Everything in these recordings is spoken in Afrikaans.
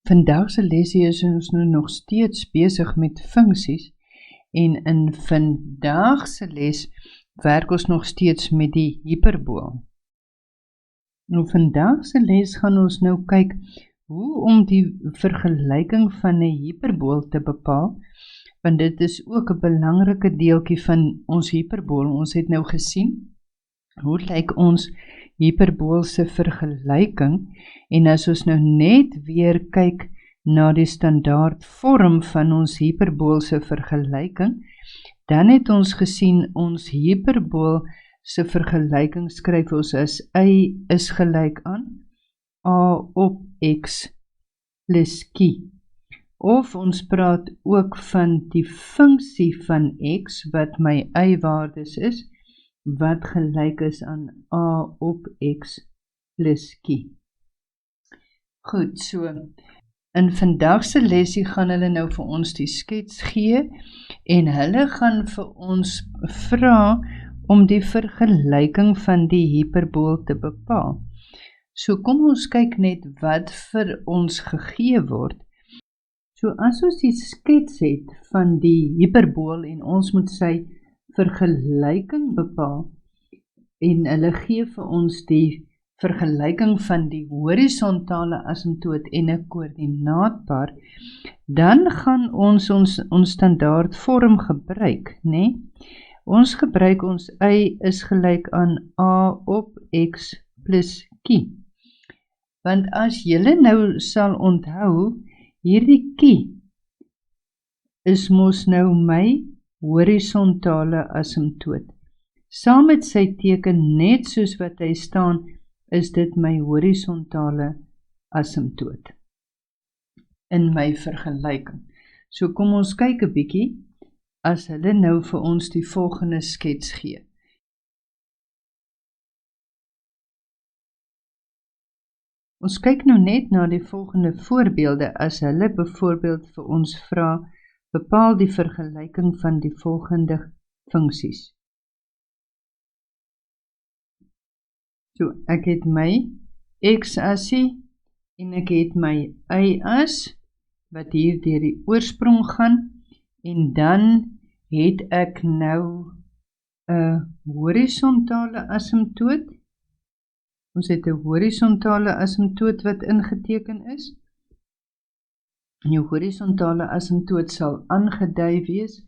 Vandag se lesie is ons nou nog steeds besig met funksies en in vandag se les werk ons nog steeds met die hiperbool. Nou vandag se les gaan ons nou kyk hoe om die vergelyking van 'n hiperbool te bepaal, want dit is ook 'n belangrike deeltjie van ons hiperbool. Ons het nou gesien hoe lyk ons hiperboolse vergelyking, en as ons nou net weer kyk na die standaard vorm van ons hiperboolse vergelyking, dan het ons gesien ons hiperboolse vergelyking skryf ons as y is gelyk aan a op x plus q. Of ons praat ook van die funksie van x, wat my y-waardes is, wat gelyk is aan a op x plus q. Goed, so, in vandag se lesie gaan hulle nou vir ons die skets gee, en hulle gaan vir ons vra om die vergelyking van die hiperbool te bepaal. So kom ons kyk net wat vir ons gegee word. So as ons die skets het van die hiperbool en ons moet sy vergelyking bepaal, en hulle gee vir ons die vergelyking van die horisontale asymptoot en 'n koördinaatpaar, dan gaan ons standaard vorm gebruik, né? Ons gebruik ons y is gelyk aan a op x plus q. Want as julle nou sal onthou, hierdie q is mos nou my horisontale asymptoot. Saam met sy teken, net soos wat hy staan, is dit my horisontale asymptoot in my vergelyking. So kom ons kyk 'n bietjie as hulle nou vir ons die volgende skets gee. Ons kyk nou net na die volgende voorbeelde as hulle byvoorbeeld vir ons vra, bepaal die vergelyking van die volgende funksies. So, ek het my x-asie en ek het my y-as, wat hier deur die oorsprong gaan, en dan het ek nou 'n horisontale asymptoot. Ons het 'n horisontale asymptoot wat ingeteken is. Jou horisontale asymptoot sal aangedui wees,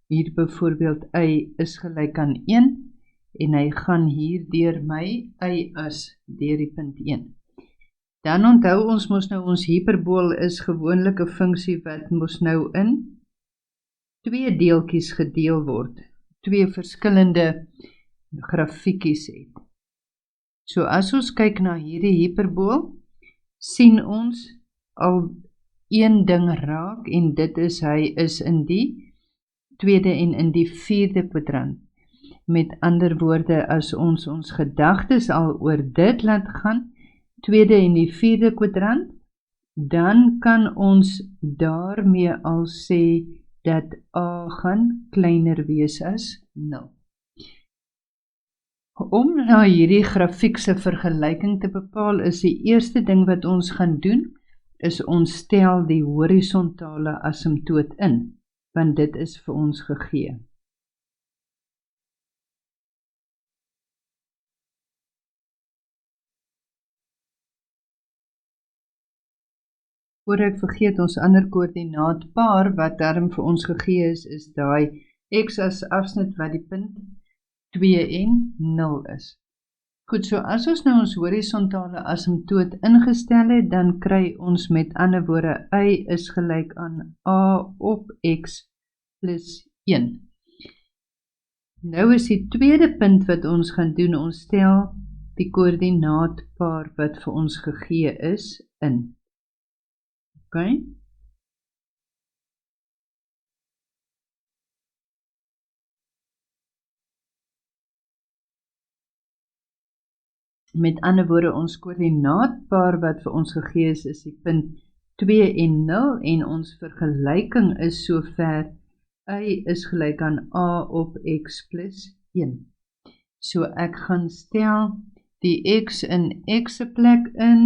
hier byvoorbeeld y is gelyk aan 1, en hy gaan hier deur my y-as, deur die punt 1. Dan onthou ons mos nou ons hiperbool is gewoonlik 'n funksie wat mos nou in 2 deeltjies gedeel word, 2 verskillende grafiekies het. So as ons kyk na hierdie hiperbool, sien ons al een ding raak, en dit is hy is in die tweede en in die vierde kwadrant. Met ander woorde, as ons gedagtes al oor dit laat gaan, tweede en die vierde kwadrant, dan kan ons daarmee al sê dat a gaan kleiner wees as 0. Om na hierdie grafiekse vergelyking te bepaal, is die eerste ding wat ons gaan doen, is ons stel die horisontale asymptoot in, want dit is vir ons gegee. Voor ek vergeet, ons ander koördinaatpaar wat daarom vir ons gegee is daai x as afsnit wat die punt 2 en 0 is. Goed, so as ons nou ons horisontale asymptoot ingestel het, dan kry ons met ander woorde y is gelyk aan a op x plus 1. Nou is die tweede punt wat ons gaan doen, ons stel die koördinaatpaar wat vir ons gegee is in. Okay. Met ander woorde, ons koördinaatpaar wat vir ons gegee is die punt 2 en 0, en ons vergelyking is sover y is gelyk aan a op x plus 1. So ek gaan stel die x in x se plek in,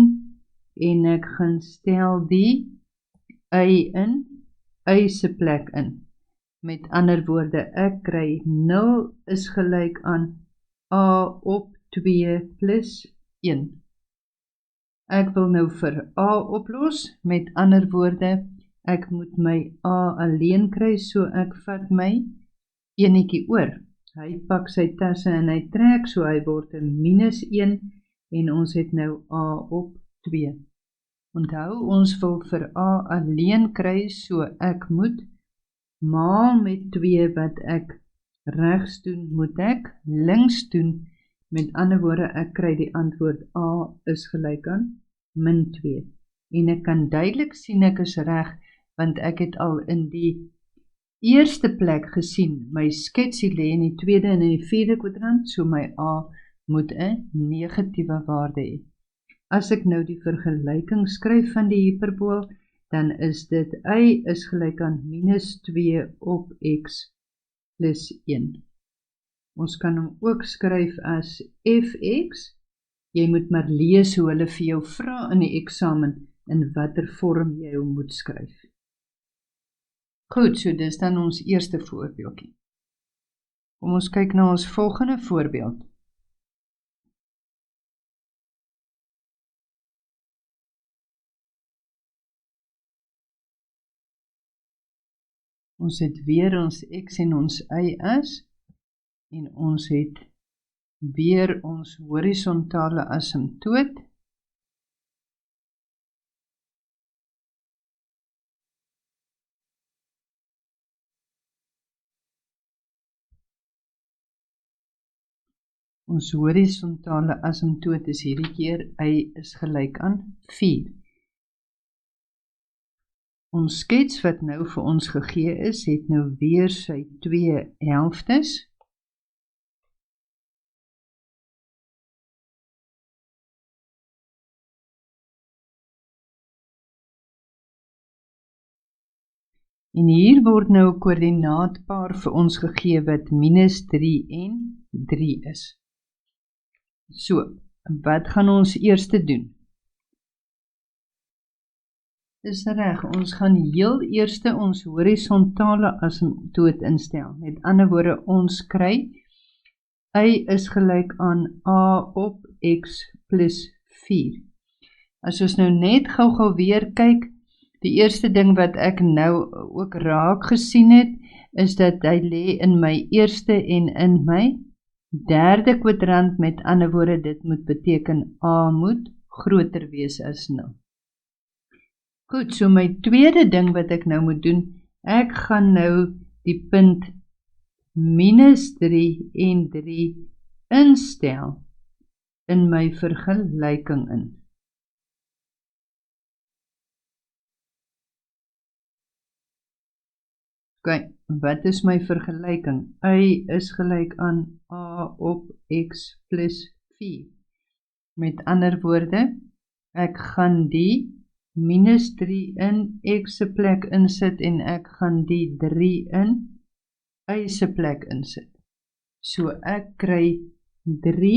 en ek gaan stel die y in, y se plek in. Met ander woorde, ek kry 0 is gelyk aan a op 2 plus 1. Ek wil nou vir a oplos, met ander woorde, ek moet my a alleen kry, so ek vat my enetjie oor. Hy pak sy tasse en hy trek, so hy word 'n minus 1 en ons het nou a op 2. Onthou, ons wil vir a alleen kry, so ek moet maal met 2 wat ek regs doen, moet ek links doen. Met ander woorde, ek kry die antwoord a is gelyk aan min 2. En ek kan duidelik sien ek is reg, want ek het al in die eerste plek gesien, my sketsie lê in die tweede en in die vierde kwadrant, so my a moet 'n negatiewe waarde hê. As ek nou die vergelyking skryf van die hiperbool, dan is dit y is gelyk aan minus 2 op x plus 1. Ons kan hom ook skryf as fx. Jy moet maar lees hoe hulle vir jou vra in die eksamen, in watter vorm jy hom moet skryf. Goed, so dis dan ons eerste voorbeeldjie. Kom ons kyk na ons volgende voorbeeld. Ons het weer ons x en ons y as, en ons het weer ons horisontale asymptoot. Ons horisontale asymptoot is hierdie keer y is gelyk aan 4. Ons skets wat nou vir ons gegee is, het nou weer sy 2 helftes. En hier word nou 'n koördinaatpaar vir ons gegee wat minus 3 en 3 is. So, wat gaan ons eers doen? Dis reg, ons gaan heel eers ons horisontale asymptoot instel. Met ander woorde, ons kry y is gelyk aan a op x plus 4. As ons nou net gou weer kyk, die eerste ding wat ek nou ook raak gesien het, is dat hy lê in my eerste en in my derde kwadrant. Met ander woorde, dit moet beteken a moet groter wees as 0. Goed, so my tweede ding wat ek nou moet doen, ek gaan nou die punt minus 3 en 3 instel in my vergelyking in. Okay, wat is my vergelyking? Y is gelyk aan a op x plus 4. Met ander woorde, ek gaan die minus 3 in x se plek insit en ek gaan die 3 in y se plek insit. So ek kry 3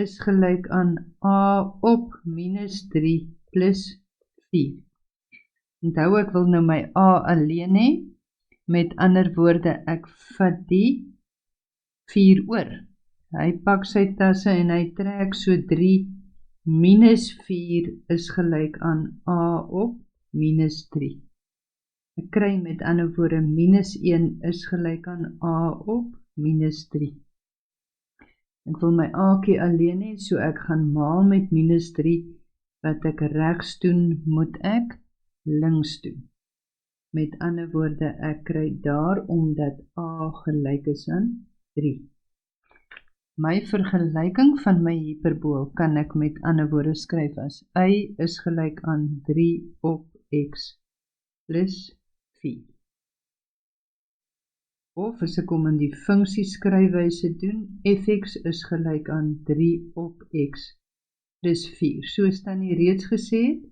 is gelyk aan a op minus 3 plus 4. Onthou, ek wil nou my a alleen hê. Met ander woorde, ek vat die 4 oor. Hy pak sy tasse en hy trek, so 3 minus 4 is gelyk aan a op minus 3. Ek kry met ander woorde minus 1 is gelyk aan a op minus 3. Ek wil my a'tjie alleen hê, so ek gaan maal met minus 3. Wat ek regs doen, moet ek links doen. Met ander woorde, ek kry daarom dat a gelyk is aan 3. My vergelyking van my hiperbool kan ek met ander woorde skryf as y is gelyk aan 3 op x plus 4. Of as ek hom in die funksie skryfwyse doen, fx is gelyk aan 3 op x plus 4. Soos Tannie reeds gesê het,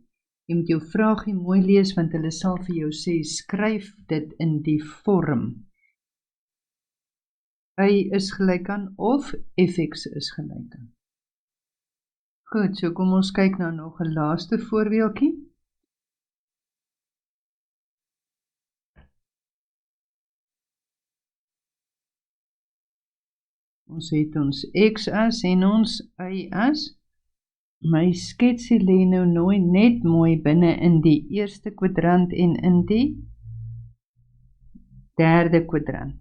jy moet jou vraagie mooi lees, want hulle sal vir jou sê, skryf dit in die vorm y is gelyk aan of fx is gelyk aan. Goed, so kom ons kyk nou nog 'n laaste voorbeeldjie. Ons het ons x-as en ons y-as. My sketsie lê nou net mooi binne in die eerste kwadrant en in die derde kwadrant.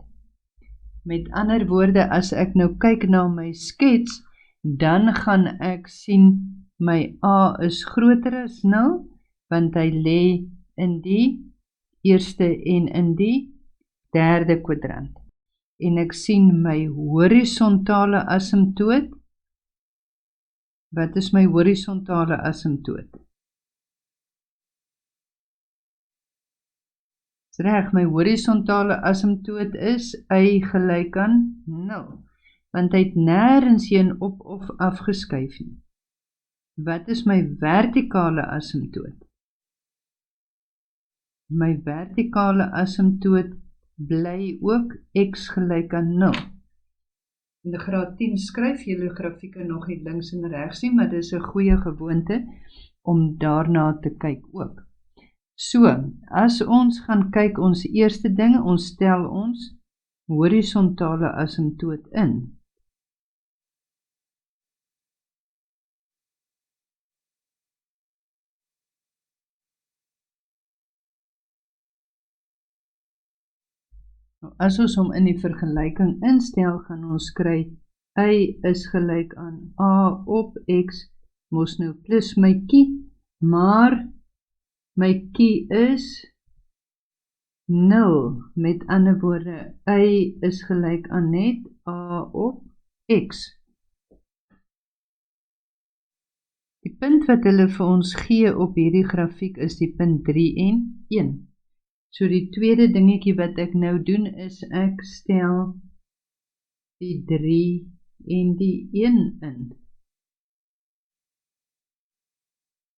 Met ander woorde, as ek nou kyk na my skets, dan gaan ek sien my a is groter as 0, want hy lê in die eerste en in die derde kwadrant. En ek sien my horisontale asymptoot. Wat is my horisontale asymptoot? Dis reg, my horisontale asymptoot is y gelyk aan 0, want hy het nêrens heen op of afgeskuif nie. Wat is my vertikale asymptoot? My vertikale asymptoot bly ook x gelyk aan 0. In die graad 10 skryf julle grafieke nog nie links en regs nie, maar dis 'n goeie gewoonte om daarna te kyk ook. So, as ons gaan kyk ons eerste ding, ons stel ons horisontale asymptoot in. As ons hom in die vergelyking instel, gaan ons kry y is gelyk aan a op x, mos nou plus my kie, maar my kie is 0, met ander woorde, y is gelyk aan net a op x. Die punt wat hulle vir ons gee op hierdie grafiek is die punt 3 en 1. So die tweede dingetjie wat ek nou doen is ek stel die 3 en die 1 in.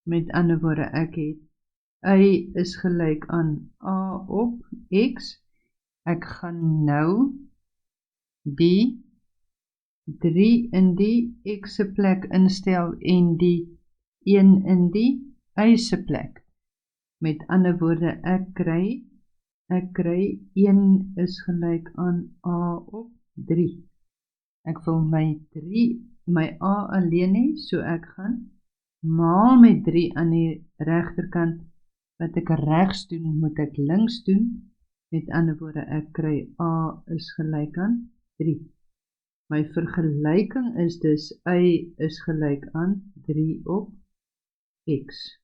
Met ander woorde, ek het y is gelyk aan a op x. Ek gaan nou die 3 in die x se plek instel en die 1 in die y se plek. Met ander woorde, ek kry 1 is gelyk aan a op 3. Ek wil my a alleen hê, so ek gaan maal met 3 aan die regterkant. Wat ek regs doen, moet ek links doen. Met ander woorde, ek kry a is gelyk aan 3. My vergelyking is dus y is gelyk aan 3 op x.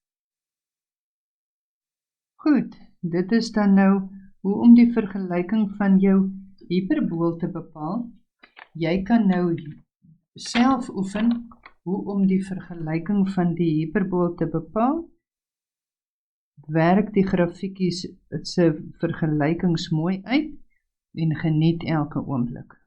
Goed, dit is dan nou hoe om die vergelyking van jou hiperbool te bepaal. Jy kan nou self oefen hoe om die vergelyking van die hiperbool te bepaal. Werk die grafiekies se vergelykings mooi uit en geniet elke oomblik.